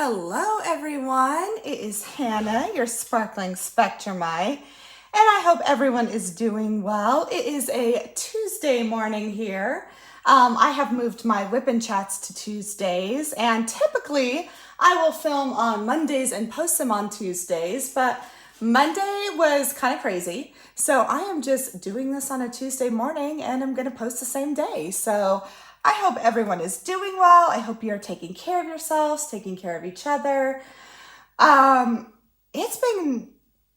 Hello everyone, it is Hannah, your sparkling Spectrumite, and I hope everyone is doing well. It is a Tuesday morning here. I have moved my WIP and Chats to Tuesdays, and typically I will film on Mondays and post them on Tuesdays, but Monday was kind of crazy, so I am just doing this on a Tuesday morning and I'm gonna post the same day. So I hope everyone is doing well. I hope you're taking care of yourselves, taking care of each other. It's been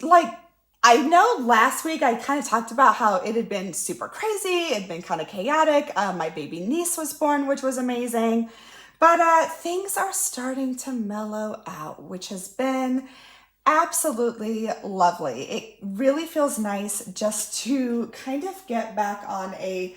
like, I know last week I kind of talked about how it had been super crazy. It had been kind of chaotic. My baby niece was born, which was amazing. But things are starting to mellow out, which has been absolutely lovely. It really feels nice just to kind of get back on a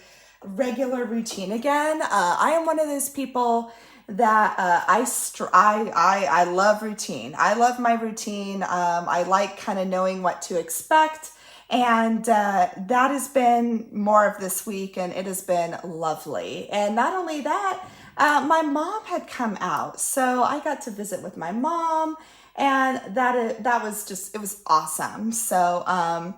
regular routine again. I am one of those people that I love routine. I love my routine. I like kind of knowing what to expect, and that has been more of this week, and it has been lovely. And not only that, my mom had come out, so I got to visit with my mom, and that was just, it was awesome. So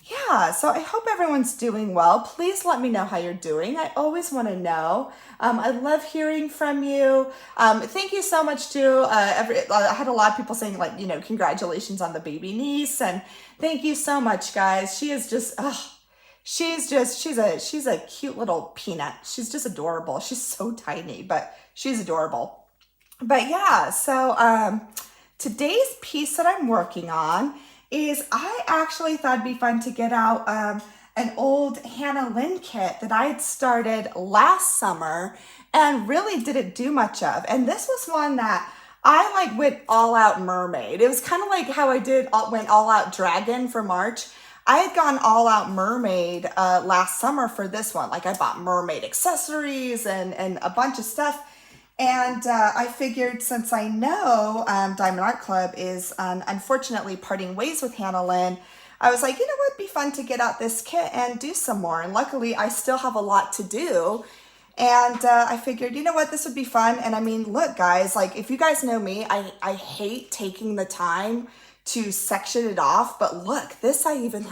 yeah, so I hope everyone's doing well. Please let me know how you're doing. I always want to know. I love hearing from you. Thank you so much to I had a lot of people saying, like, congratulations on the baby niece, and thank you so much, guys. She is just, she's a cute little peanut. She's just adorable. She's so tiny, but she's adorable. But yeah, so today's piece that I'm working on is, I actually thought it'd be fun to get out an old Hannah Lynn kit that I had started last summer and really didn't do much of. And this was one that I went all out mermaid. It was kind of like how I went all out dragon for March. I had gone all out mermaid last summer for this one. Like, I bought mermaid accessories and a bunch of stuff. And I figured, since I know Diamond Art Club is unfortunately parting ways with Hannah Lynn, I was like, it'd be fun to get out this kit and do some more. And luckily, I still have a lot to do. And I figured, this would be fun. And I mean, look, guys, like, if you guys know me, I hate taking the time to section it off. But look, this I even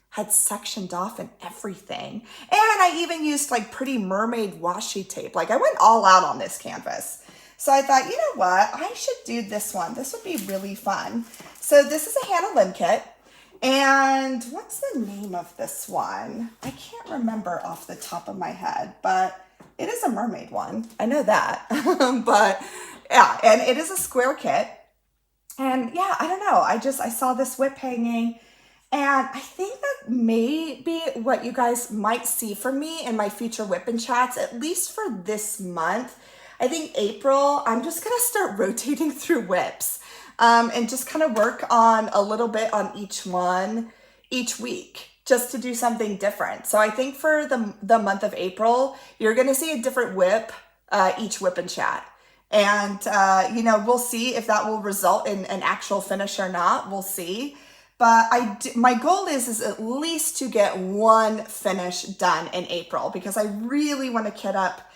had sectioned off and everything. And I even used pretty mermaid washi tape. I went all out on this canvas. So I thought, what? I should do this one. This would be really fun. So this is a Hannah Lynn kit. And what's the name of this one? I can't remember off the top of my head, but it is a mermaid one. I know that. But yeah, and it is a square kit. And yeah, I don't know. I saw this WIP hanging, and I think that may be what you guys might see from me in my future WIP and Chats, at least for this month. I think April, I'm just going to start rotating through WIPs and just kind of work on a little bit on each one each week, just to do something different. So I think for the month of April, you're going to see a different WIP each WIP and Chat. And, we'll see if that will result in an actual finish or not. We'll see. But my goal is at least to get one finish done in April, because I really want to kit up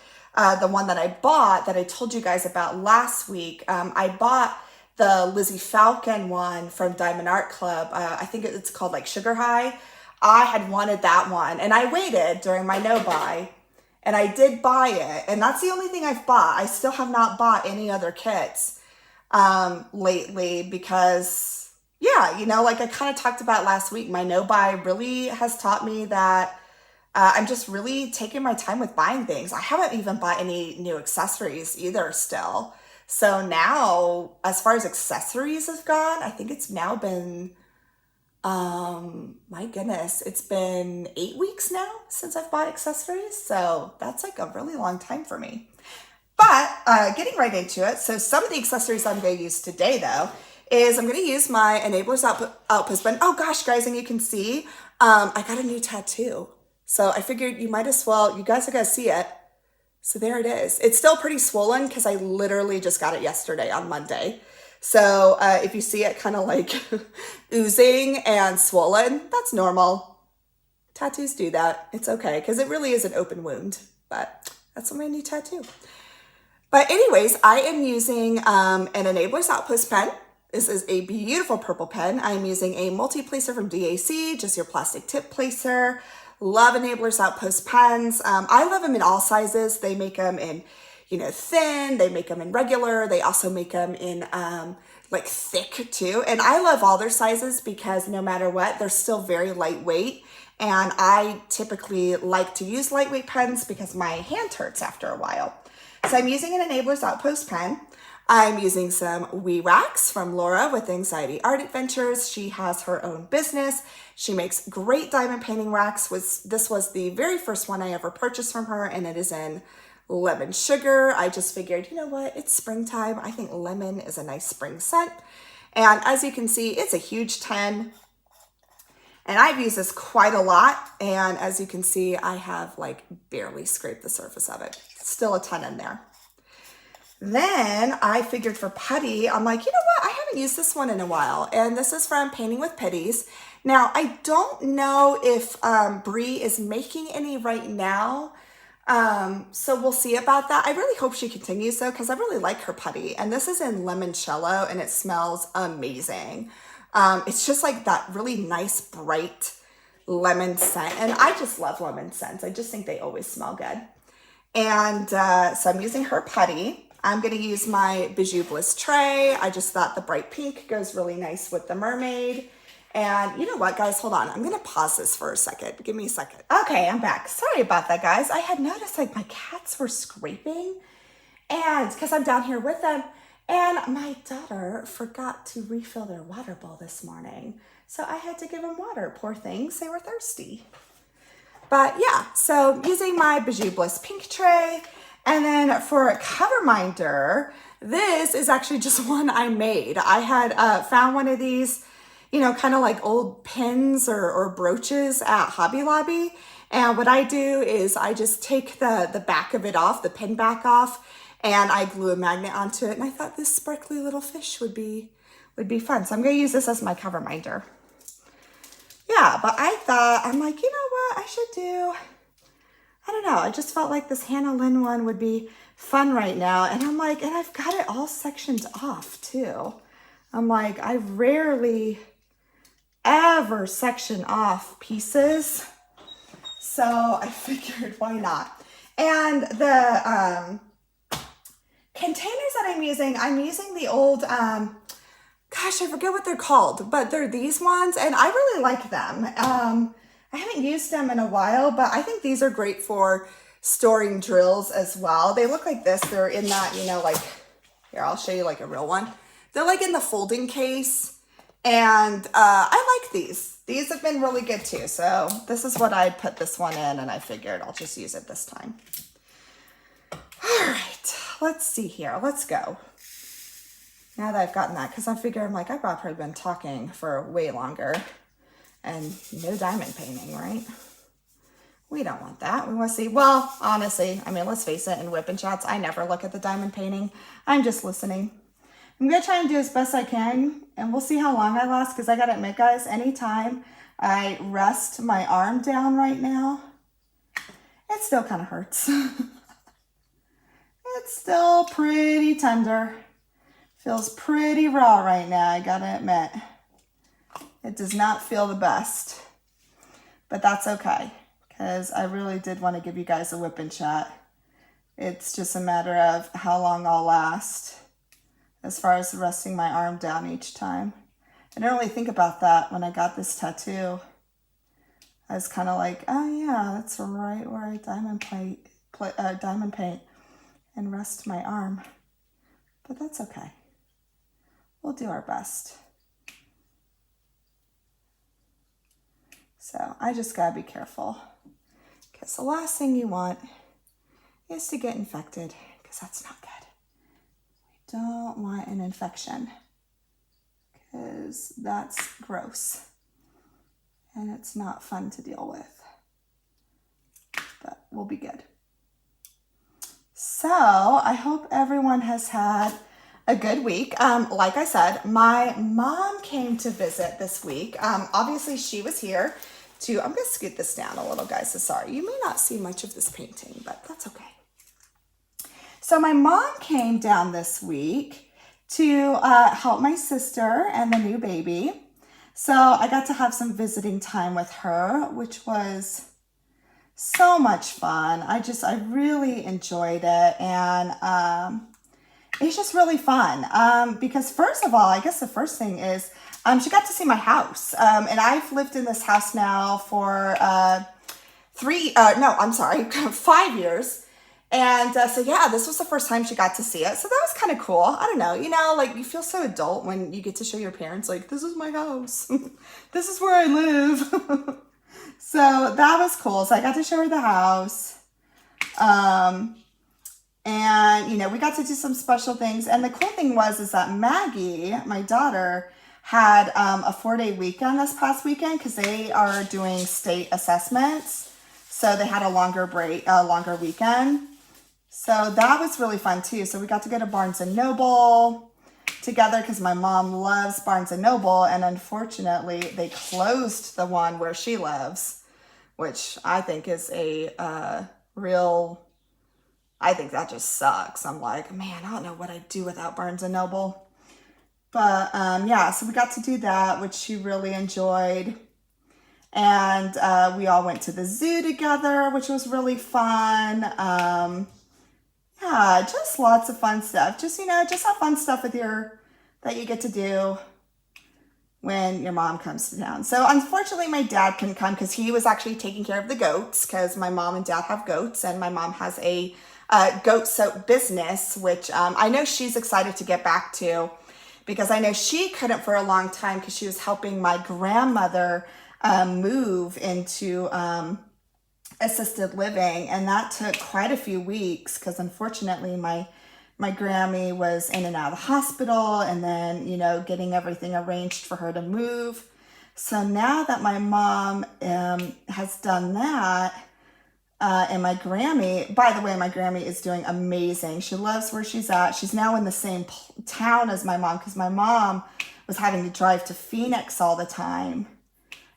the one that I bought that I told you guys about last week. I bought the Lizzie Falcon one from Diamond Art Club. I think it's called Sugar High. I had wanted that one, and I waited during my no-buy, and I did buy it. And that's the only thing I've bought. I still have not bought any other kits lately, because yeah, I kind of talked about last week, my no-buy really has taught me that I'm just really taking my time with buying things. I haven't even bought any new accessories either still. So now, as far as accessories have gone, I think it's now been, my goodness, it's been 8 weeks now since I've bought accessories. So that's a really long time for me. But getting right into it. So some of the accessories I'm going to use today, though, is I'm going to use my Enablers Outpost button. Oh gosh, guys, and you can see, I got a new tattoo. So I figured you guys are going to see it. So there it is. It's still pretty swollen because I literally just got it yesterday on Monday. So if you see it kind of oozing and swollen, that's normal. Tattoos do that. It's okay, because it really is an open wound. But that's my new tattoo. But anyways, I am using an Enablers Outpost pen. This is a beautiful purple pen. I'm using a multi-placer from DAC, just your plastic tip placer. Love Enablers Outpost pens. I love them in all sizes. They make them in, thin. They make them in regular. They also make them in like thick too. And I love all their sizes because no matter what, they're still very lightweight. And I typically like to use lightweight pens because my hand hurts after a while. So I'm using an Enablers Outpost pen. I'm using some WE wax from Laura with Anxiety Art Adventures. She has her own business. She makes great diamond painting wax. This was the very first one I ever purchased from her, and it is in lemon sugar. I just figured, you know what, it's springtime. I think lemon is a nice spring scent. And as you can see, it's a huge 10. And I've used this quite a lot. And as you can see, I have like barely scraped the surface of it. Still a 10 in there. Then I figured for putty, I'm like, you know what? I haven't used this one in a while. And this is from Painting with Pitties. Now, I don't know if Bree is making any right now. So we'll see about that. I really hope she continues though, because I really like her putty. And this is in limoncello and it smells amazing. It's just like that really nice, bright lemon scent. And I just love lemon scents. I just think they always smell good. And so I'm using her putty. I'm going to use my Bijou Bliss tray. I just thought the bright pink goes really nice with the mermaid. And you know what, guys? Hold on. I'm going to pause this for a second. Give me a second. Okay, I'm back. Sorry about that, guys. I had noticed like my cats were scraping and because I'm down here with them. And my daughter forgot to refill their water bowl this morning. So I had to give them water. Poor things. They were thirsty. But yeah, so using my Bijou Bliss pink tray. And then for a cover minder, this is actually just one I made. I had found one of these, kind of like old pins or brooches at Hobby Lobby. And what I do is I just take the back of it off, the pin back off, and I glue a magnet onto it. And I thought this sparkly little fish would be fun. So I'm going to use this as my cover minder. Yeah, but I'm like, you know what I should do? I don't know. I just felt like this Hannah Lynn one would be fun right now. And I'm like, and I've got it all sectioned off too. I'm like, I rarely ever section off pieces. So I figured, why not? And the containers that I'm using the old, gosh, I forget what they're called, but they're these ones and I really like them. I haven't used them in a while, but I think these are great for storing drills as well. They look like this. They're in that, like, here, I'll show you like a real one. They're like in the folding case. And I like these. These have been really good too. So this is what I put this one in and I figured I'll just use it this time. All right, let's see here. Let's go. Now that I've gotten that, because I figure I've probably been talking for way longer. And no diamond painting, right? We don't want that. We want to see, well, honestly, let's face it, in WIP and Chats, I never look at the diamond painting. I'm just listening. I'm going to try and do as best I can, and we'll see how long I last, because I got to admit, guys, anytime I rest my arm down right now, it still kind of hurts. It's still pretty tender. Feels pretty raw right now, I got to admit. It does not feel the best, but that's okay because I really did want to give you guys a WIP and Chat. It's just a matter of how long I'll last as far as resting my arm down each time. I didn't really think about that when I got this tattoo. I was kind of like, oh yeah, that's right where I diamond paint and rest my arm. But that's okay. We'll do our best. So I just gotta be careful because the last thing you want is to get infected because that's not good. We don't want an infection because that's gross and it's not fun to deal with, but we'll be good. So I hope everyone has had a good week. Like I said, my mom came to visit this week. Obviously she was here. I'm going to scoot this down a little, guys. So sorry. You may not see much of this painting, but that's okay. So my mom came down this week to help my sister and the new baby. So I got to have some visiting time with her, which was so much fun. I really enjoyed it. And it's just really fun because first of all, I guess the first thing is she got to see my house. And I've lived in this house now for 5 years. And so yeah, this was the first time she got to see it. So that was kind of cool. I don't know, like you feel so adult when you get to show your parents, like, this is my house. This is where I live. So that was cool. So I got to show her the house. And, we got to do some special things. And the cool thing is that Maggie, my daughter, had a 4-day weekend this past weekend because they are doing state assessments. So they had a longer weekend. So that was really fun too. So we got to go to Barnes & Noble together because my mom loves Barnes & Noble. And unfortunately, they closed the one where she lives, which I think is I think that just sucks. I'm like, man, I don't know what I'd do without Barnes & Noble. But yeah, so we got to do that, which she really enjoyed. And we all went to the zoo together, which was really fun. Yeah, just lots of fun stuff. Just have fun stuff that you get to do when your mom comes to town. So unfortunately, my dad couldn't come because he was actually taking care of the goats because my mom and dad have goats and my mom has a goat soap business, which I know she's excited to get back to because I know she couldn't for a long time because she was helping my grandmother move into assisted living, and that took quite a few weeks because unfortunately my Grammy was in and out of the hospital and then getting everything arranged for her to move. So now that my mom has done that, and my Grammy, by the way, my Grammy is doing amazing. She loves where she's at. She's now in the same town as my mom because my mom was having to drive to Phoenix all the time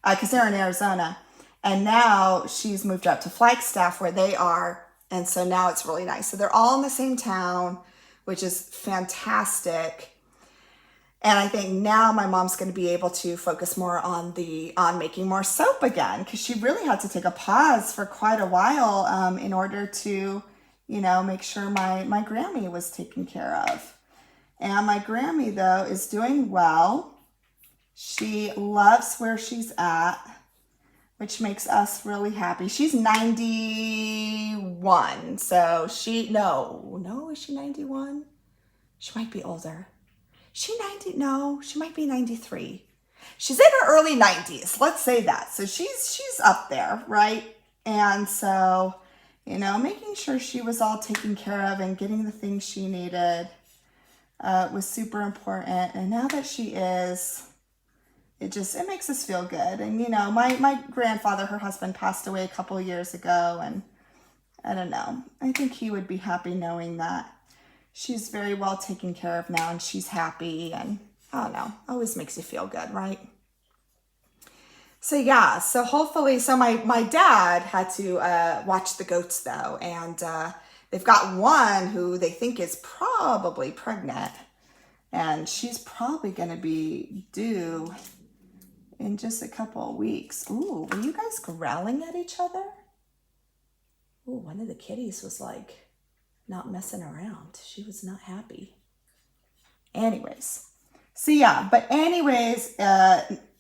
because they're in Arizona. And now she's moved up to Flagstaff where they are. And so now it's really nice. So they're all in the same town, which is fantastic. And I think now my mom's going to be able to focus more on making more soap again because she really had to take a pause for quite a while in order to, make sure my Grammy was taken care of. And my Grammy, though, is doing well. She loves where she's at, which makes us really happy. She's 91, so is she 91? She might be older. She might be 93. She's in her early 90s, let's say that. So she's up there, right? And so, making sure she was all taken care of and getting the things she needed was super important. And now that she is, it makes us feel good. And, my grandfather, her husband, passed away a couple of years ago. And I don't know. I think he would be happy knowing that she's very well taken care of now and she's happy. And I don't know. Always makes you feel good, right? So, yeah. So, hopefully, my dad had to watch the goats, though. And they've got one who they think is probably pregnant. And she's probably going to be due in just a couple of weeks. Ooh, were you guys growling at each other? Ooh, one of the kitties was like not messing around. She was not happy. Anyways, so yeah,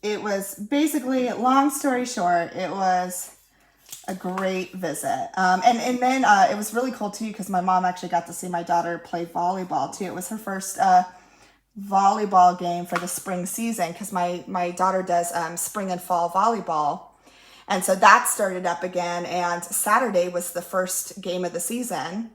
it was basically, long story short, it was a great visit. And then it was really cool too because my mom actually got to see my daughter play volleyball too. It was her first volleyball game for the spring season because my daughter does spring and fall volleyball, and so that started up again, and Saturday was the first game of the season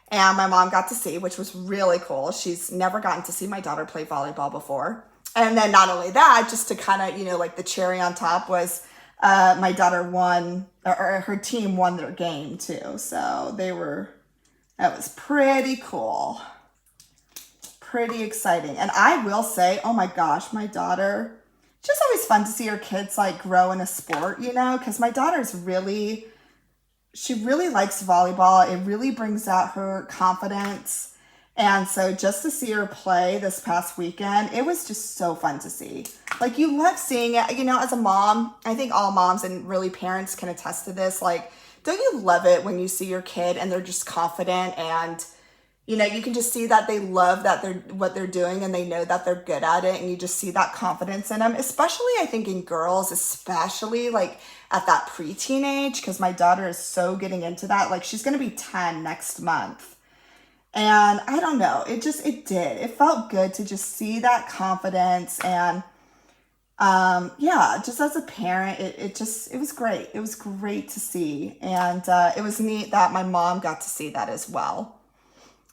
and my mom got to see, which was really cool. She's never gotten to see my daughter play volleyball before. And then not only that, just to kind of like the cherry on top was my daughter won, or her team won their game too, so that was pretty cool. Pretty exciting. And I will say, oh my gosh, my daughter, it's just always fun to see her kids like grow in a sport, because my daughter's really, she really likes volleyball. It really brings out her confidence. And so just to see her play this past weekend, it was just so fun to see. Like, you love seeing it, as a mom. I think all moms and really parents can attest to this. Like, don't you love it when you see your kid and they're just confident, and you can just see that they love what they're doing, and they know that they're good at it, and you just see that confidence in them, especially I think in girls, especially like at that preteen age, because my daughter is so getting into that. Like, she's going to be 10 next month. And I don't know, it felt good to just see that confidence. And just as a parent, it was great. It was great to see. And it was neat that my mom got to see that as well.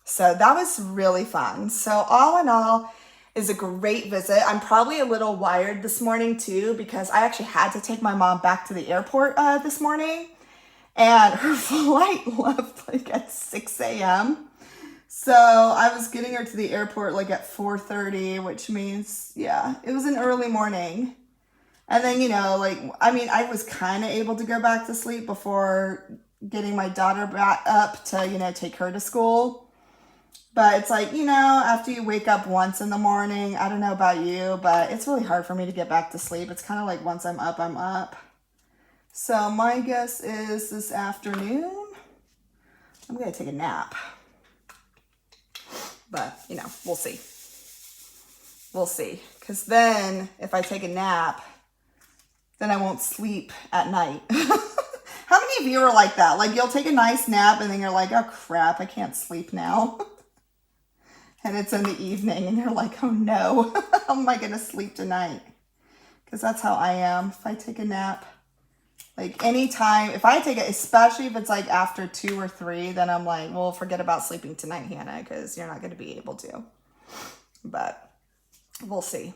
So that was really fun. So all in all, is a great visit. I'm probably a little wired this morning too, because I actually had to take my mom back to the airport this morning, and her flight left like at 6 a.m. So I was getting her to the airport like at 4:30, which means, it was an early morning. And then, I was kind of able to go back to sleep before getting my daughter back up to, take her to school. But it's like, after you wake up once in the morning, I don't know about you, but it's really hard for me to get back to sleep. It's kind of like once I'm up, I'm up. So my guess is this afternoon, I'm going to take a nap. But, we'll see. We'll see. Because then if I take a nap, then I won't sleep at night. How many of you are like that? Like, you'll take a nice nap and then you're like, oh crap, I can't sleep now. And it's in the evening and you're like, oh no, how am I going to sleep tonight? Because that's how I am. If I take a nap, like anytime, if I take it, especially if it's like after 2 or 3, then I'm like, well, forget about sleeping tonight, Hannah, because you're not going to be able to. But we'll see.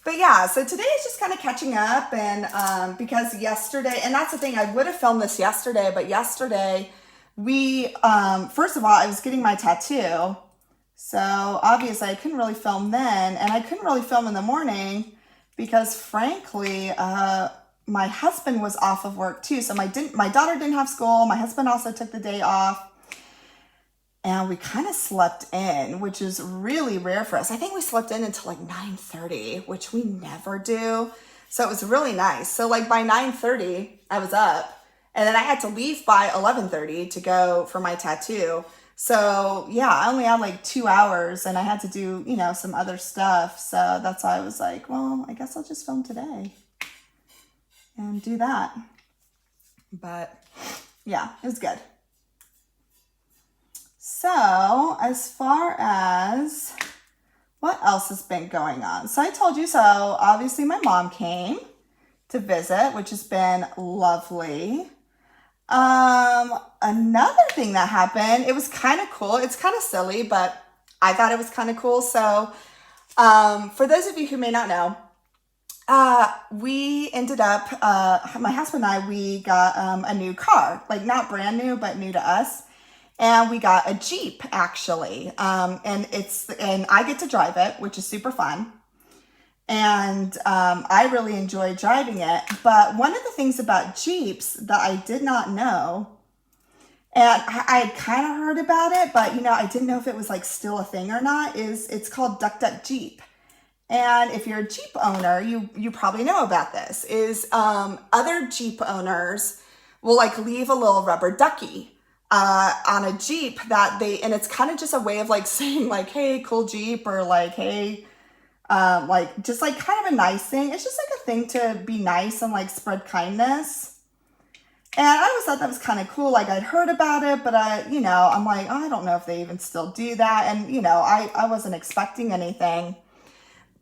But yeah, so today is just kind of catching up, and because yesterday, and that's the thing, I would have filmed this yesterday, but yesterday we, first of all, I was getting my tattoo. So obviously I couldn't really film then, and I couldn't really film in the morning because frankly, my husband was off of work too. So my daughter didn't have school. My husband also took the day off, and we kind of slept in, which is really rare for us. I think we slept in until like 9:30, which we never do. So it was really nice. So like by 9:30, I was up, and then I had to leave by 11:30 to go for my tattoo. So yeah, I only had like 2 hours, and I had to do, some other stuff. So that's why I was like, well, I guess I'll just film today and do that. But yeah, it was good. So as far as what else has been going on? So I told you, so obviously my mom came to visit, which has been lovely. Another thing that happened, it was kind of cool. It's kind of silly, but I thought it was kind of cool. So, for those of you who may not know, we ended up, my husband and I, we got, a new car, like not brand new, but new to us. And we got a Jeep actually. And I get to drive it, which is super fun. And I really enjoy driving it. But one of the things about Jeeps that I did not know, and I had kind of heard about it, but I didn't know if it was like still a thing or not, is it's called Duck Duck Jeep. And if you're a Jeep owner, you probably know about this, is other Jeep owners will like leave a little rubber ducky on a Jeep and it's kind of just a way of like saying like, hey, cool Jeep, or like, hey, like just like kind of a nice thing. It's just like a thing to be nice and like spread kindness. And I always thought that was kind of cool. Like I'd heard about it, but I'm like, oh, I don't know if they even still do that. And I wasn't expecting anything.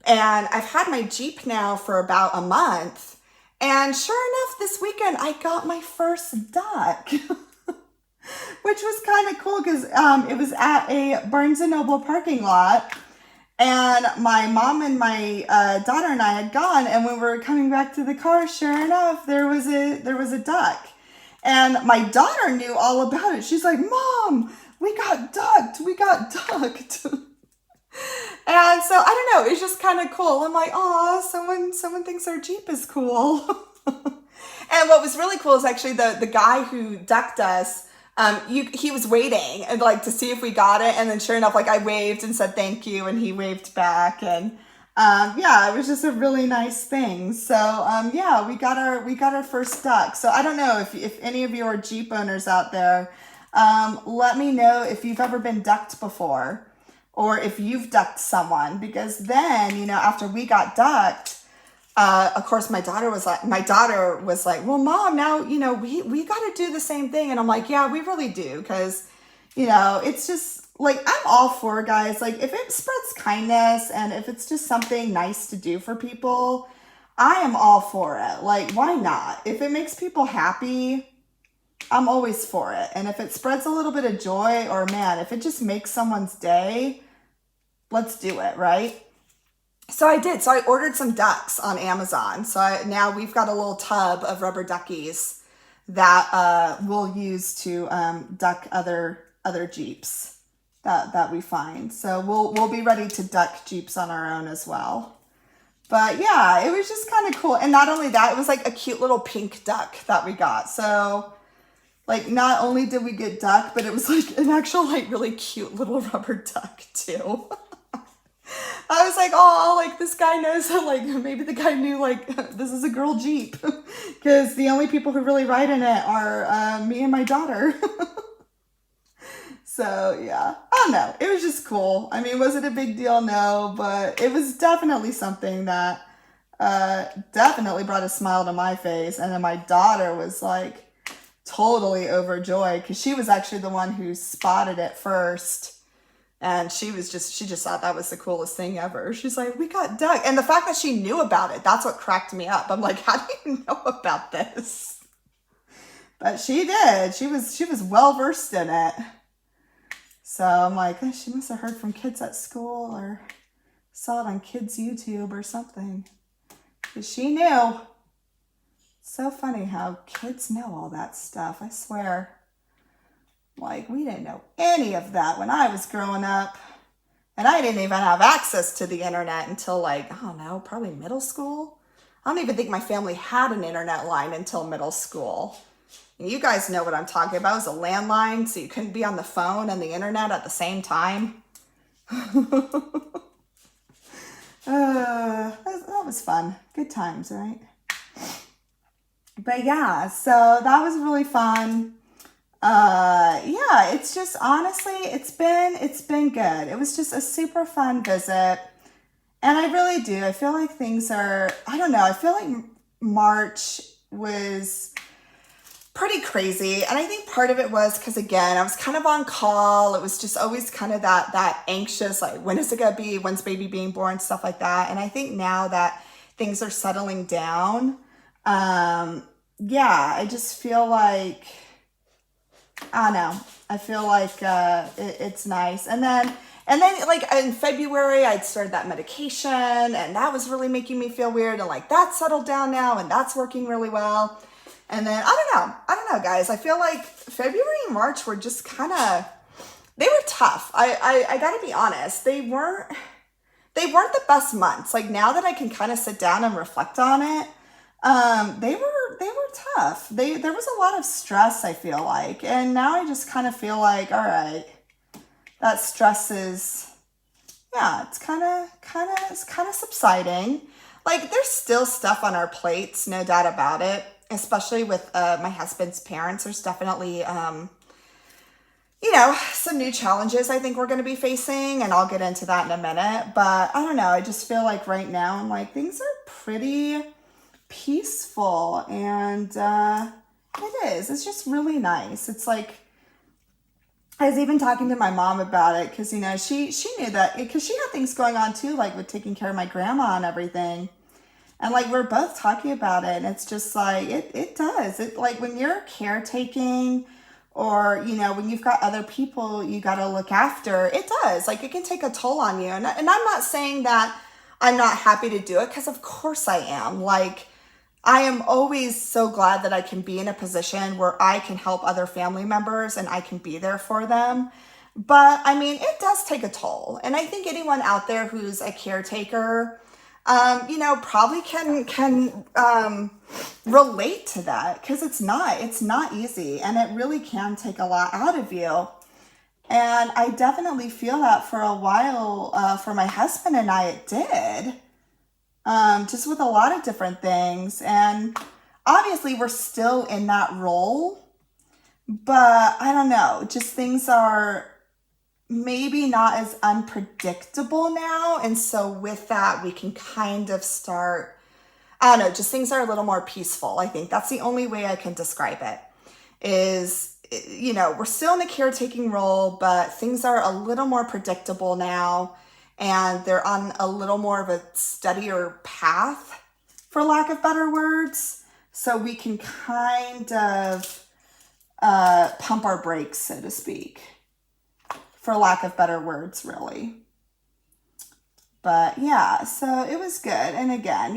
And I've had my Jeep now for about a month. And sure enough, this weekend I got my first duck, which was kind of cool because it was at a Barnes & Noble parking lot. And my mom and my daughter and I had gone, and when we were coming back to the car, sure enough, there was a duck. And my daughter knew all about it. She's like, Mom, we got ducked. And so, I don't know, it's just kind of cool. I'm like, oh, someone thinks our Jeep is cool. And what was really cool is actually the guy who ducked us, he was waiting and like to see if we got it. And then sure enough, like I waved and said thank you and he waved back. And yeah, it was just a really nice thing. So yeah, we got our first duck. So I don't know if any of you are Jeep owners out there, let me know if you've ever been ducked before or if you've ducked someone, because then, you know, after we got ducked, of course my daughter was like, well, Mom, now, you know, we got to do the same thing. And I'm like, yeah, we really do. Cause you know, it's just like, I'm all for, guys, like if it spreads kindness and if it's just something nice to do for people, I am all for it. Like, why not? If it makes people happy, I'm always for it. And if it spreads a little bit of joy, or man, if it just makes someone's day, let's do it, right? So I did. So I ordered some ducks on Amazon. So now we've got a little tub of rubber duckies that we'll use to duck other Jeeps that we find. So we'll be ready to duck Jeeps on our own as well. But yeah, it was just kind of cool. And not only that, it was like a cute little pink duck that we got. So like not only did we get duck, but it was like an actual like really cute little rubber duck too. I was like, oh, like this guy knows that, like maybe the guy knew like this is a girl Jeep, because the only people who really ride in it are me and my daughter. So yeah, I don't know. It was just cool. I mean, was it a big deal? No, but it was definitely something that definitely brought a smile to my face. And then my daughter was like totally overjoyed because she was actually the one who spotted it first. And she just thought that was the coolest thing ever. She's like, we got duck. And the fact that she knew about it, that's what cracked me up. I'm like, how do you know about this? But she did. She was well versed in it. So I'm like, oh, she must have heard from kids at school or saw it on kids' YouTube or something. Because she knew. So funny how kids know all that stuff, I swear. Like, we didn't know any of that when I was growing up. And I didn't even have access to the internet until like, I don't know, probably middle school. I don't even think my family had an internet line until middle school. And you guys know what I'm talking about. It was a landline, so you couldn't be on the phone and the internet at the same time. That was fun. Good times, right? But yeah, so that was really fun. Yeah, it's just honestly, it's been good. It was just a super fun visit. And I really do. I feel like things are, I don't know, I feel like March was pretty crazy. And I think part of it was because, again, I was kind of on call. It was just always kind of that anxious, like, when is it going to be? When's baby being born? Stuff like that. And I think now that things are settling down, yeah, I just feel like, I don't know. I feel like it's nice. And then like in February, I'd started that medication and that was really making me feel weird. And like that settled down now and that's working really well. And then I don't know, guys. I feel like February and March were just they were tough. I gotta be honest. They weren't the best months. Like now that I can kind of sit down and reflect on it, they were tough. There was a lot of stress, I feel like. And now I just kind of feel like, all right, that stress is, yeah, it's kind of subsiding. Like there's still stuff on our plates, no doubt about it. Especially with my husband's parents, there's definitely, you know, some new challenges I think we're going to be facing, and I'll get into that in a minute. But I don't know, I just feel like right now I'm like, things are pretty peaceful, and it's just really nice. It's like, I was even talking to my mom about it because, you know, she knew that, because she had things going on too, like with taking care of my grandma and everything. And like, we're both talking about it, and it's just like, it does. It like when you're caretaking, or, you know, when you've got other people you got to look after, it does. Like, it can take a toll on you. And I'm not saying that I'm not happy to do it, because of course I am. Like, I am always so glad that I can be in a position where I can help other family members and I can be there for them. But I mean, it does take a toll. And I think anyone out there who's a caretaker, probably can relate to that, because it's not easy, and it really can take a lot out of you. And I definitely feel that for a while, for my husband and I, it did, just with a lot of different things. And obviously we're still in that role, but I don't know, just things are maybe not as unpredictable now. And so with that, we can kind of start, I don't know, just things are a little more peaceful. I think that's the only way I can describe it is, we're still in a caretaking role, but things are a little more predictable now, and they're on a little more of a steadier path, for lack of better words. So we can kind of pump our brakes, so to speak, for lack of better words, really. But yeah, so it was good. And again,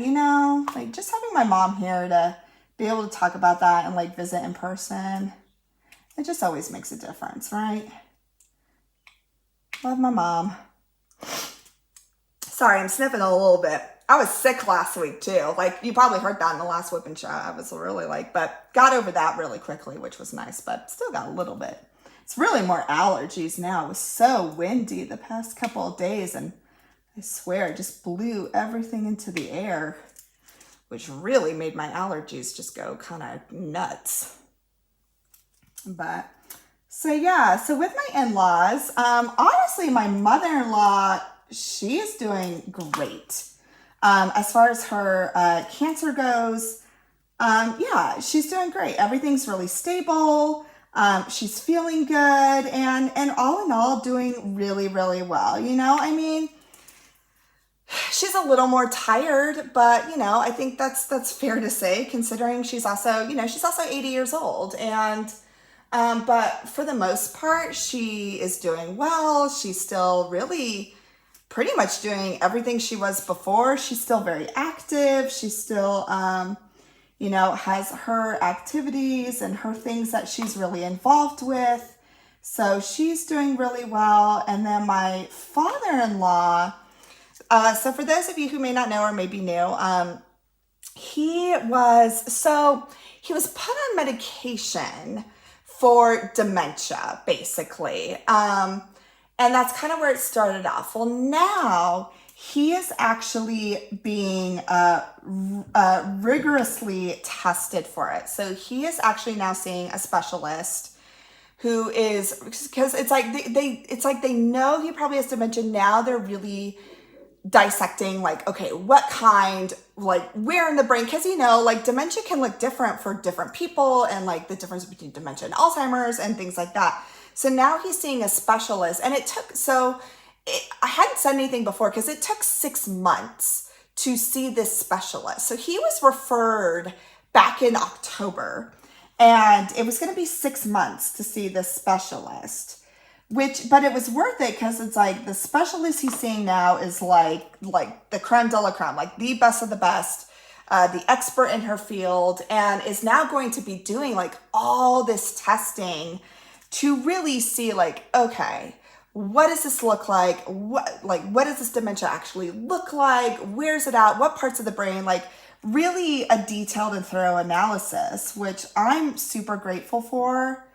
just having my mom here to be able to talk about that and visit in person, it just always makes a difference, right? Love my mom. Sorry, I'm sniffing a little bit. I was sick last week too. You probably heard that in the last WIP and Chat. I was really but got over that really quickly, which was nice, but still got a little bit. It's really more allergies now. It was so windy the past couple of days, and I swear it just blew everything into the air, which really made my allergies just go kind of nuts. But so yeah, so with my in-laws, honestly, my mother-in-law, she is doing great. As far as her cancer goes, yeah, she's doing great. Everything's really stable. She's feeling good, and all in all, doing really, really well. She's a little more tired, but I think that's fair to say, considering she's also 80 years old, and but for the most part, she is doing well. She's still really pretty much doing everything she was before. She's still very active. She's still has her activities and her things that she's really involved with. So she's doing really well. And then my father-in-law, so for those of you who may not know or maybe new, he was put on medication for dementia, basically. And that's kind of where it started off. Well, now he is actually being rigorously tested for it. So he is actually now seeing a specialist who is, because it's like they know he probably has dementia. Now they're really dissecting, okay, what kind, where in the brain, because dementia can look different for different people, and the difference between dementia and Alzheimer's and things like that. So now he's seeing a specialist, and I hadn't said anything before because it took 6 months to see this specialist. So he was referred back in October, and it was going to be 6 months to see this specialist, but it was worth it, because it's the specialist he's seeing now is the creme de la creme, the best of the best, the expert in her field, and is now going to be doing all this testing to really see okay, what does this look like? What does this dementia actually look like? Where's it at? What parts of the brain? Really a detailed and thorough analysis, which I'm super grateful for,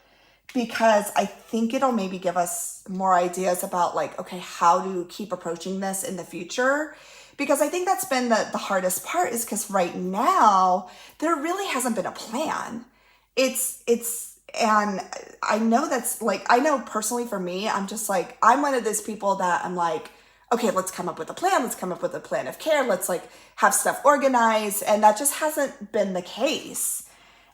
because I think it'll maybe give us more ideas about okay, how to keep approaching this in the future. Because I think that's been the hardest part, is because right now there really hasn't been a plan. And I know that's I know personally for me, I'm just I'm one of those people that I'm okay, let's come up with a plan. Let's come up with a plan of care. Let's have stuff organized. And that just hasn't been the case.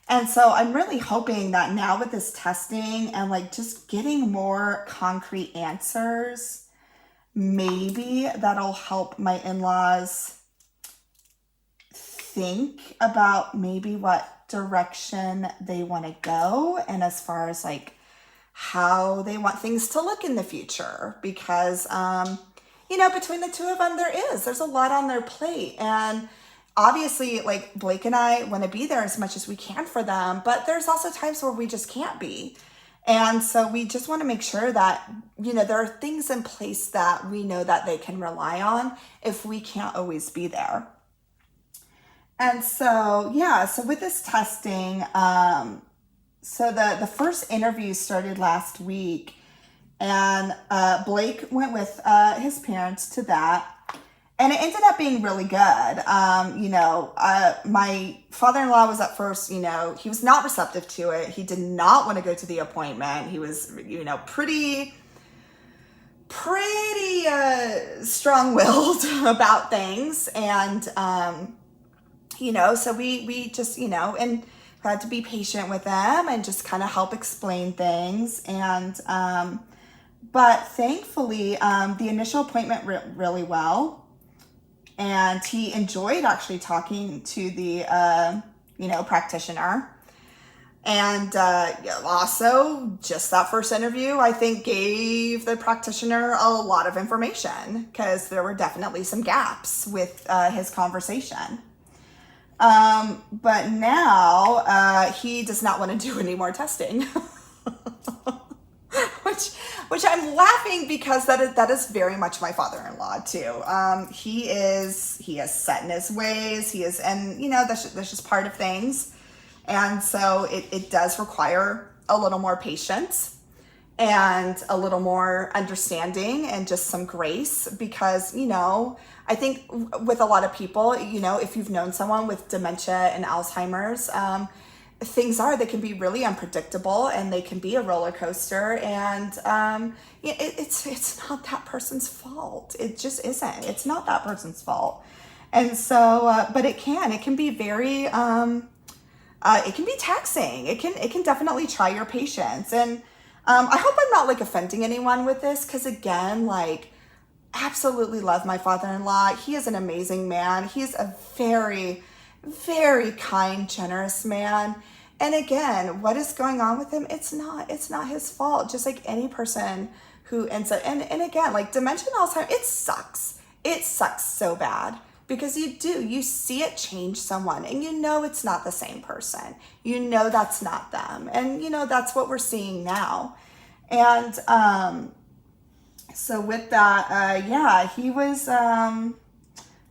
And so I'm really hoping that now with this testing and just getting more concrete answers, maybe that'll help my in-laws think about maybe what direction they want to go, and as far as how they want things to look in the future, because between the two of them, there's a lot on their plate. And obviously Blake and I want to be there as much as we can for them, but there's also times where we just can't be. And so we just want to make sure that, there are things in place that we know that they can rely on if we can't always be there. And so, yeah, so with this testing, so the first interview started last week, and Blake went with his parents to that. And it ended up being really good. My father-in-law was at first, he was not receptive to it. He did not want to go to the appointment. He was, pretty strong-willed about things. And, so we just, and had to be patient with them and just kind of help explain things. And, but thankfully, the initial appointment went really well. And he enjoyed actually talking to the, practitioner. And also, just that first interview, I think, gave the practitioner a lot of information, because there were definitely some gaps with his conversation. But now he does not want to do any more testing. Which I'm laughing, because that is very much my father-in-law too. He is set in his ways. He is, and that's just part of things. And so it does require a little more patience and a little more understanding and just some grace, because, I think with a lot of people, if you've known someone with dementia and Alzheimer's, they can be really unpredictable, and they can be a roller coaster, and it's not that person's fault. It just isn't. It's not that person's fault. And so, but it can be very, it can be taxing. It can definitely try your patience. And I hope I'm not offending anyone with this, because again, absolutely love my father-in-law. He is an amazing man. He's a very, very kind, generous man. And again, what is going on with him? It's not his fault. Just like any person who ends up, and again, dementia and Alzheimer's, it sucks. It sucks so bad, because you see it change someone, and it's not the same person. That's not them. And that's what we're seeing now. And so with that, he was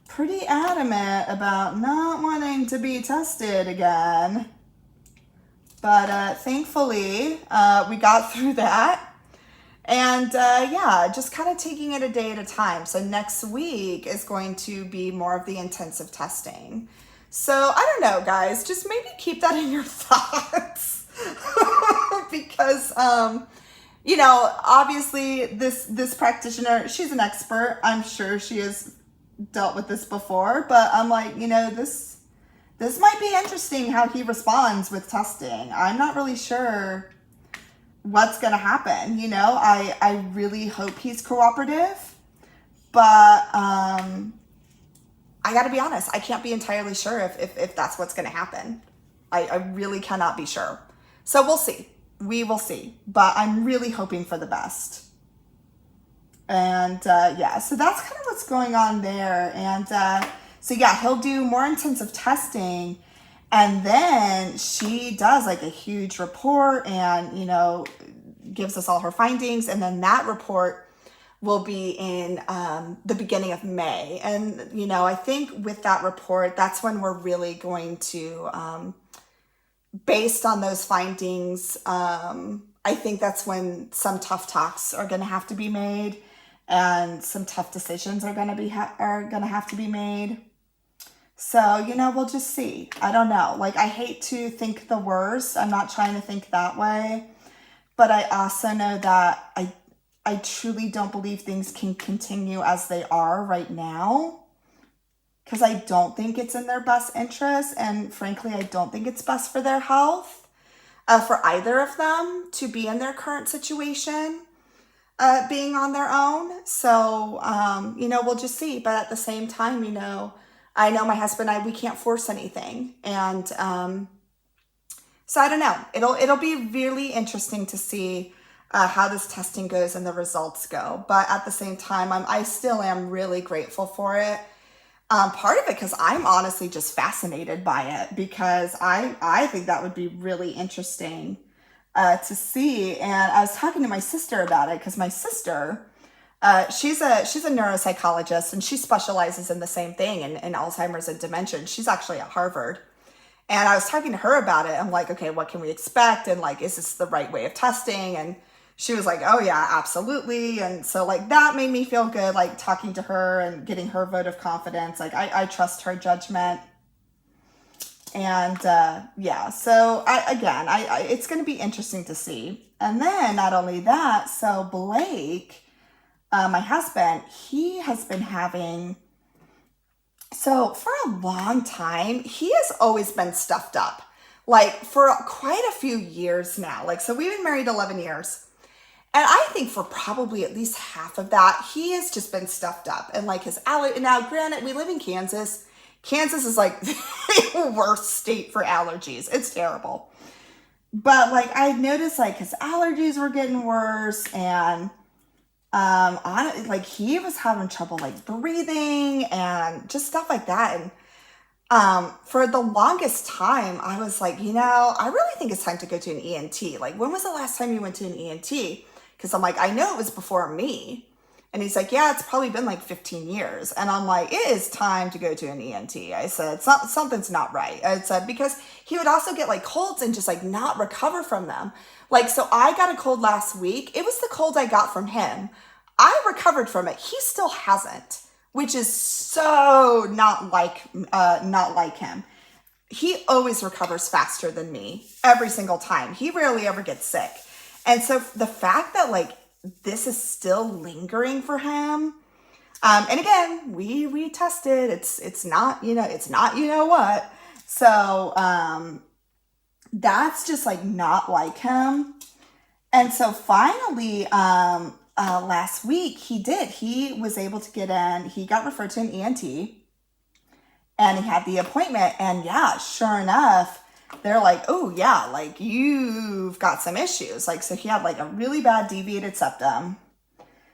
pretty adamant about not wanting to be tested again. But thankfully, we got through that. And just kind of taking it a day at a time. So next week is going to be more of the intensive testing. So I don't know, guys, just maybe keep that in your thoughts. Because, obviously this practitioner, she's an expert. I'm sure she has dealt with this before, but I'm like, this might be interesting how he responds with testing. I'm not really sure what's going to happen. I really hope he's cooperative, but I got to be honest, I can't be entirely sure if that's what's going to happen. I really cannot be sure. So we'll see. We will see. But I'm really hoping for the best. And so that's kind of what's going on there. And so he'll do more intensive testing, and then she does a huge report and, gives us all her findings. And then that report will be in the beginning of May. And, I think with that report, that's when we're really going to, based on those findings, I think that's when some tough talks are going to have to be made, and some tough decisions are going to have to be made. So, we'll just see. I don't know. I hate to think the worst. I'm not trying to think that way. But I also know that I truly don't believe things can continue as they are right now, because I don't think it's in their best interest. And frankly, I don't think it's best for their health, for either of them to be in their current situation, being on their own. So, we'll just see. But at the same time, I know my husband and I, we can't force anything. And so I don't know. It'll be really interesting to see how this testing goes and the results go. But at the same time, I still am really grateful for it. Part of it because I'm honestly just fascinated by it, because I think that would be really interesting to see. And I was talking to my sister about it because my sister, she's a neuropsychologist, and she specializes in the same thing in Alzheimer's and dementia. She's actually at Harvard. And I was talking to her about it. I'm like, okay, what can we expect? And like, is this the right way of testing? And she was like, oh yeah, absolutely. And so like that made me feel good, like talking to her and getting her vote of confidence. Like I trust her judgment. And yeah, so it's going to be interesting to see. And then not only that, so Blake, my husband, he has been having, so for a long time, he has always been stuffed up, like for quite a few years now. Like, so we've been married 11 years. And I think for probably at least half of that, he has just been stuffed up. And like his allergy, now granted, we live in Kansas. Kansas is like the worst state for allergies. It's terrible. But like I noticed like his allergies were getting worse, and like he was having trouble like breathing and just stuff like that. And for the longest time, I was like, I really think it's time to go to an ENT. Like, when was the last time you went to an ENT? Because I'm like, I know it was before me. And he's like, yeah, it's probably been like 15 years. And I'm like, it is time to go to an ENT. I said, something's not right. I said, because he would also get like colds and just like not recover from them. Like, so I got a cold last week. It was the cold I got from him. I recovered from it. He still hasn't, which is so not like him. He always recovers faster than me every single time. He rarely ever gets sick. And so the fact that like this is still lingering for him, and again, we tested, it's not, what. So that's just like not like him. And so finally, last week he was able to get in. He got referred to an ENT, and he had the appointment. And yeah, sure enough, they're like, oh yeah, like you've got some issues. Like, so he had like a really bad deviated septum,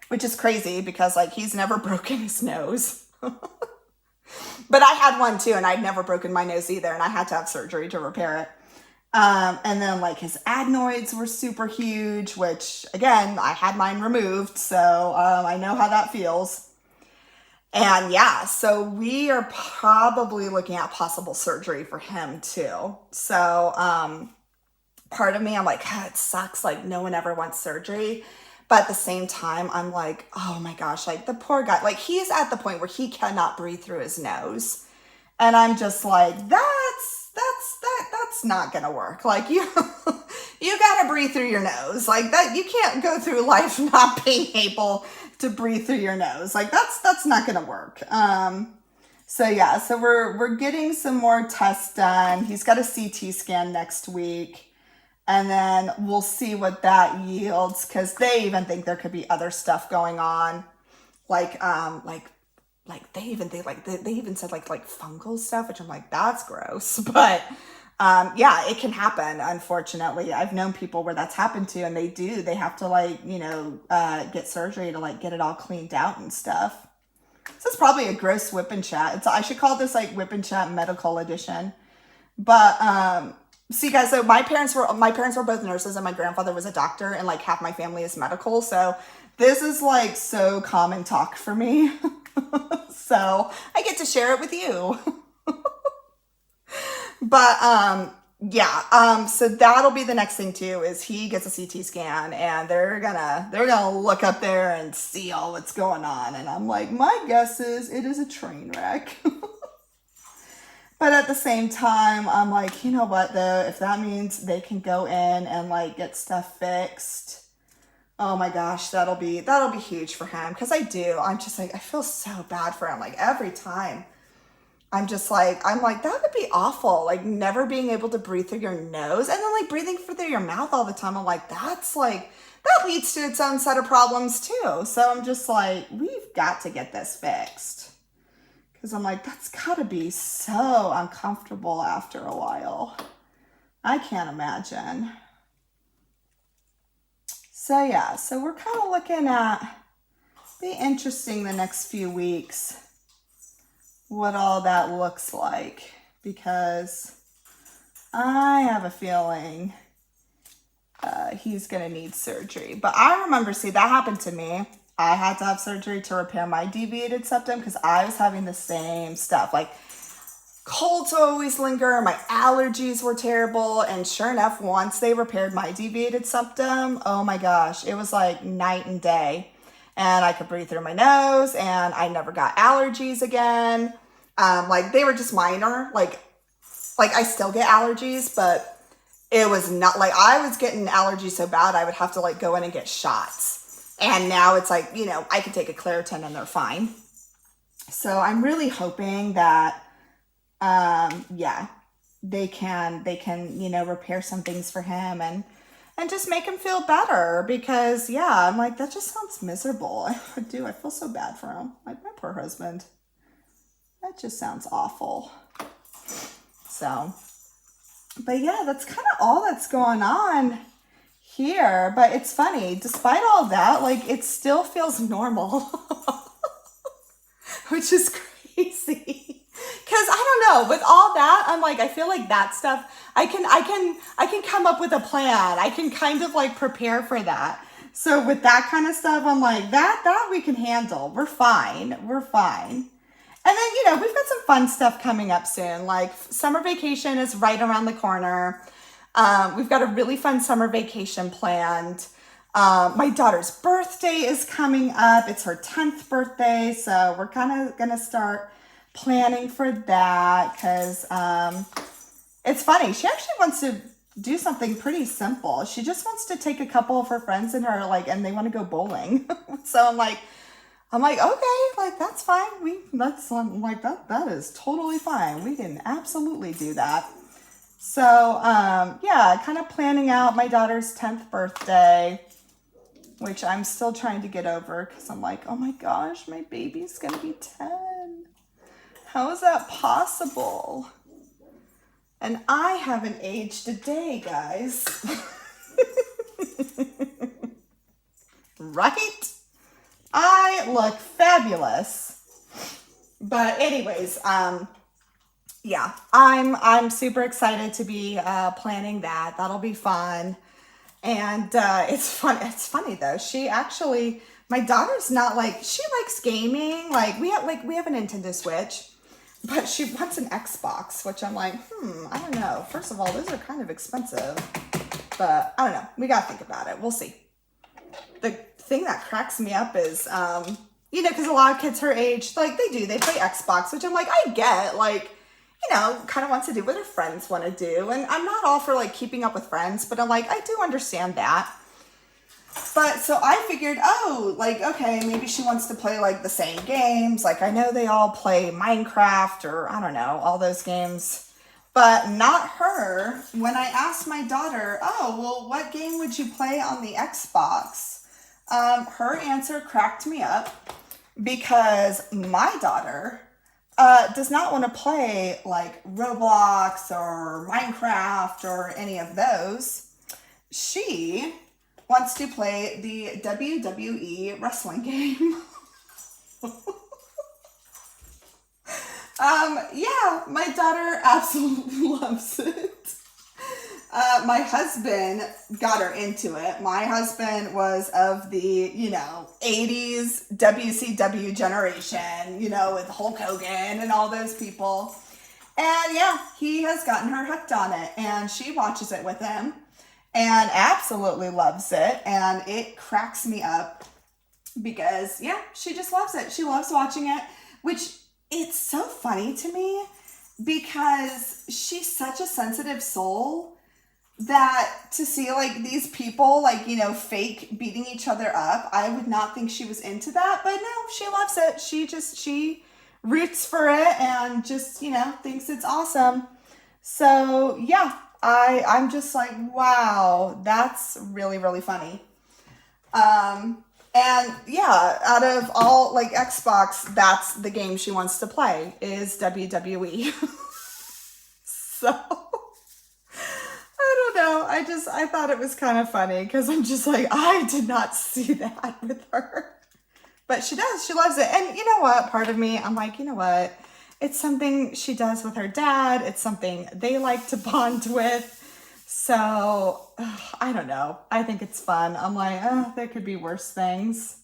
which is crazy because like he's never broken his nose. But I had one too, and I'd never broken my nose either, and I had to have surgery to repair it. And then like his adenoids were super huge, which again, I had mine removed. So I know how that feels. And yeah, so we are probably looking at possible surgery for him too. So part of me, I'm like, it sucks. Like no one ever wants surgery. But at the same time, I'm like, oh my gosh, like the poor guy, like he's at the point where he cannot breathe through his nose. And I'm just like, that's not gonna work. Like you gotta breathe through your nose. Like that, you can't go through life not being able to breathe through your nose. Like that's not gonna work. So yeah, so we're getting some more tests done. He's got a CT scan next week, and then we'll see what that yields, because they even think there could be other stuff going on, like they even said like fungal stuff, which I'm like, that's gross. But yeah, it can happen. Unfortunately, I've known people where that's happened to, and they have to like, get surgery to like get it all cleaned out and stuff. This is probably a gross WIP and Chat. I should call this like WIP and Chat medical edition. But see guys, so my parents were both nurses, and my grandfather was a doctor, and like half my family is medical. So this is like so common talk for me. So I get to share it with you. But yeah, so that'll be the next thing too, is he gets a CT scan, and they're gonna look up there and see all what's going on. And I'm like, my guess is it is a train wreck. But at the same time, I'm like, you know what though, if that means they can go in and like get stuff fixed, oh my gosh, that'll be huge for him. Because I'm just like, I feel so bad for him. Like every time I'm like, that would be awful. Like never being able to breathe through your nose, and then like breathing through your mouth all the time. I'm like, that leads to its own set of problems too. So I'm just like, we've got to get this fixed. Because I'm like, that's gotta be so uncomfortable after a while. I can't imagine. So yeah, so we're kind of looking at, be interesting the next few weeks, what all that looks like, because I have a feeling he's gonna need surgery. But I remember, see, that happened to me. I had to have surgery to repair my deviated septum because I was having the same stuff. Like, colds would always linger, my allergies were terrible, and sure enough, once they repaired my deviated septum, oh my gosh, it was like night and day. And I could breathe through my nose, and I never got allergies again. Like, they were just minor. Like I still get allergies, but it was not like I was getting allergies so bad I would have to like go in and get shots. And now it's like, you know, I can take a Claritin and they're fine. So I'm really hoping that, yeah, they can, you know, repair some things for him and just make him feel better, because yeah, I'm like, that just sounds miserable. I do. I feel so bad for him. Like, my poor husband. That just sounds awful. So, but yeah, that's kind of all that's going on here. But it's funny, despite all that, like, it still feels normal, which is crazy. Cause I don't know, with all that, I'm like, I feel like that stuff, I can come up with a plan. I can kind of like prepare for that. So with that kind of stuff, I'm like, that we can handle. We're fine. We're fine. And then, you know, we've got some fun stuff coming up soon. Like, summer vacation is right around the corner. We've got a really fun summer vacation planned. My daughter's birthday is coming up. It's her 10th birthday. So we're kind of going to start planning for that, because it's funny. She actually wants to do something pretty simple. She just wants to take a couple of her friends and her, like, and they want to go bowling. So I'm like, okay, like, that's fine. That is totally fine. We can absolutely do that. So, yeah, kind of planning out my daughter's 10th birthday, which I'm still trying to get over, because I'm like, oh my gosh, my baby's going to be 10. How is that possible? And I haven't aged a day, guys. Right? I look fabulous. But anyways, yeah, I'm super excited to be planning that. That'll be fun. And it's funny though. She actually, my daughter's not like, she likes gaming. Like, we have a Nintendo Switch, but she wants an Xbox, which I'm like, I don't know. First of all, those are kind of expensive, but I don't know. We gotta think about it. We'll see. The thing that cracks me up is, you know, because a lot of kids her age, like, they play Xbox, which I'm like, I get, like, you know, kind of wants to do what her friends want to do. And I'm not all for like keeping up with friends, but I'm like, I do understand that. But so I figured, oh, like, okay, maybe she wants to play like the same games. Like, I know they all play Minecraft or I don't know, all those games, but not her. When I asked my daughter, oh, well, what game would you play on the Xbox? Her answer cracked me up, because my daughter does not want to play like Roblox or Minecraft or any of those. She wants to play the WWE wrestling game. Yeah, my daughter absolutely loves it. My husband got her into it. My husband was of the, you know, 80s WCW generation, you know, with Hulk Hogan and all those people. And yeah, he has gotten her hooked on it, and she watches it with him and absolutely loves it. And it cracks me up because, yeah, she just loves it. She loves watching it, which it's so funny to me because she's such a sensitive soul that to see like these people like, you know, fake beating each other up, I would not think she was into that, but no, she loves it. She roots for it and just, you know, thinks it's awesome. So yeah, I'm just like, wow, that's really, really funny. And yeah, out of all like Xbox, that's the game she wants to play is WWE. So I don't know. I thought it was kind of funny because I'm just like, I did not see that with her. But she does. She loves it. And you know what? Part of me, I'm like, you know what? It's something she does with her dad. It's something they like to bond with. So, I don't know. I think it's fun. I'm like, oh, there could be worse things.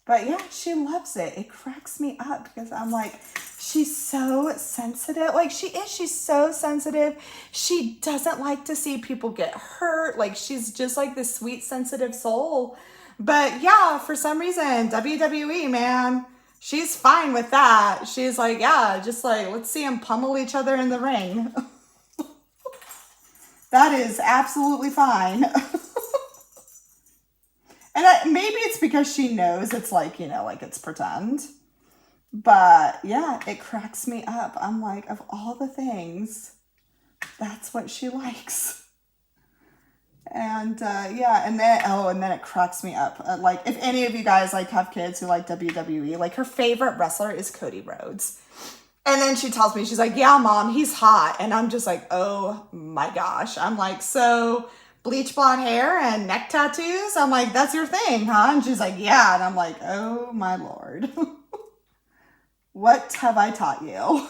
But yeah, she loves it. It cracks me up because I'm like, she's so sensitive. Like she is, she's so sensitive. She doesn't like to see people get hurt. Like she's just like this sweet, sensitive soul. But yeah, for some reason, WWE, man, she's fine with that. She's like, yeah, just like, let's see them pummel each other in the ring. That is absolutely fine. And maybe it's because she knows it's like, you know, like it's pretend. But yeah, it cracks me up. I'm like, of all the things, that's what she likes. And yeah, and then it cracks me up. Like if any of you guys like have kids who like WWE, like her favorite wrestler is Cody Rhodes. And then she tells me, she's like, yeah, mom, he's hot. And I'm just like, oh my gosh. I'm like, so bleach blonde hair and neck tattoos? I'm like, that's your thing, huh? And she's like, yeah. And I'm like, oh my Lord. What have I taught you?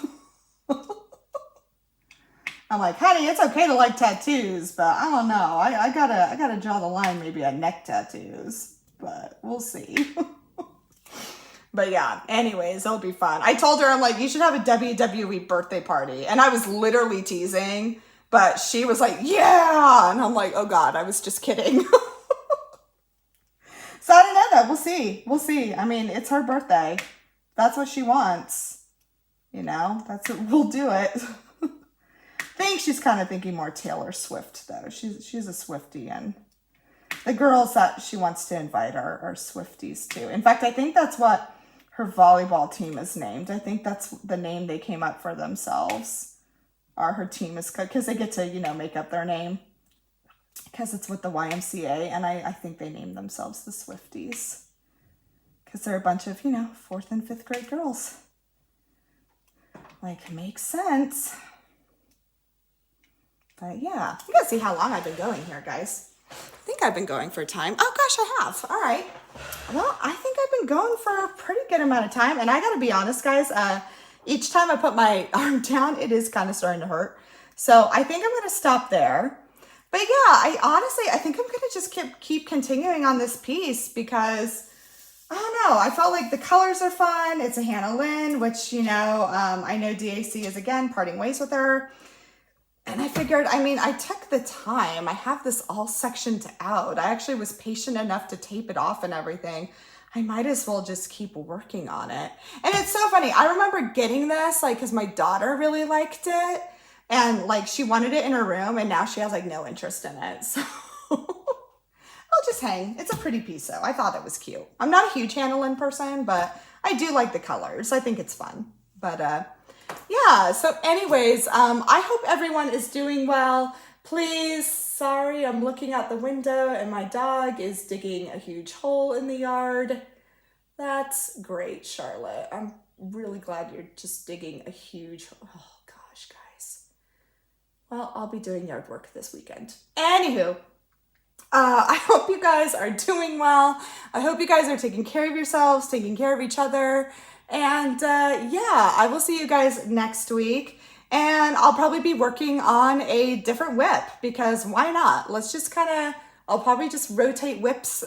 I'm like, honey, it's okay to like tattoos, but I don't know. I gotta draw the line maybe at neck tattoos, but we'll see. But yeah, anyways, it'll be fun. I told her, I'm like, you should have a WWE birthday party. And I was literally teasing, but she was like, yeah. And I'm like, oh God, I was just kidding. So I don't know that. We'll see. We'll see. I mean, it's her birthday. That's what she wants. You know, that's what we'll do it. I think she's kind of thinking more Taylor Swift though. She's a Swiftie, and the girls that she wants to invite are Swifties too. In fact, I think that's what her volleyball team is named. I think that's the name they came up for themselves. Or her team is, because they get to, you know, make up their name. Because it's with the YMCA, and I think they named themselves the Swifties. Because they're a bunch of, you know, 4th and 5th grade girls. Like, makes sense. But yeah, you gotta see how long I've been going here, guys. I think I've been going for time. Oh gosh, I have. All right. Well, I think I've been going for a pretty good amount of time. And I gotta be honest, guys, each time I put my arm down, it is kind of starting to hurt. So I think I'm gonna stop there. But yeah, I think I'm gonna just keep continuing on this piece because I don't know. I felt like the colors are fun. It's a Hannah Lynn, which, you know, I know DAC is again parting ways with her. And I figured, I mean, I took the time. I have this all sectioned out. I actually was patient enough to tape it off and everything. I might as well just keep working on it. And it's so funny. I remember getting this, like, because my daughter really liked it. And, like, she wanted it in her room. And now she has, like, no interest in it. So I'll just hang. It's a pretty piece, though. I thought it was cute. I'm not a huge Hannah Lynn person, but I do like the colors. I think it's fun. But, yeah, so anyways, I hope everyone is doing well. Please, sorry, I'm looking out the window and my dog is digging a huge hole in the yard. That's great, Charlotte. I'm really glad you're just digging a huge, oh gosh, guys. Well, I'll be doing yard work this weekend. Anywho, I hope you guys are doing well. I hope you guys are taking care of yourselves, taking care of each other. And yeah, I will see you guys next week. And I'll probably be working on a different whip because why not? Let's just I'll probably just rotate whips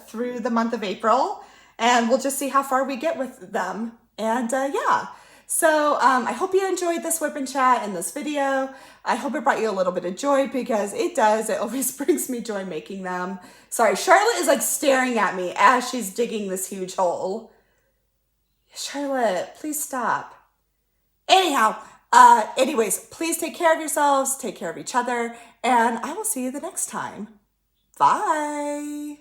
through the month of April and we'll just see how far we get with them. And yeah, so I hope you enjoyed this whip and chat and this video. I hope it brought you a little bit of joy because it does. It always brings me joy making them. Sorry, Charlotte is like staring at me as she's digging this huge hole. Charlotte, please stop. Anyhow, anyways, please take care of yourselves, take care of each other, and I will see you the next time. Bye.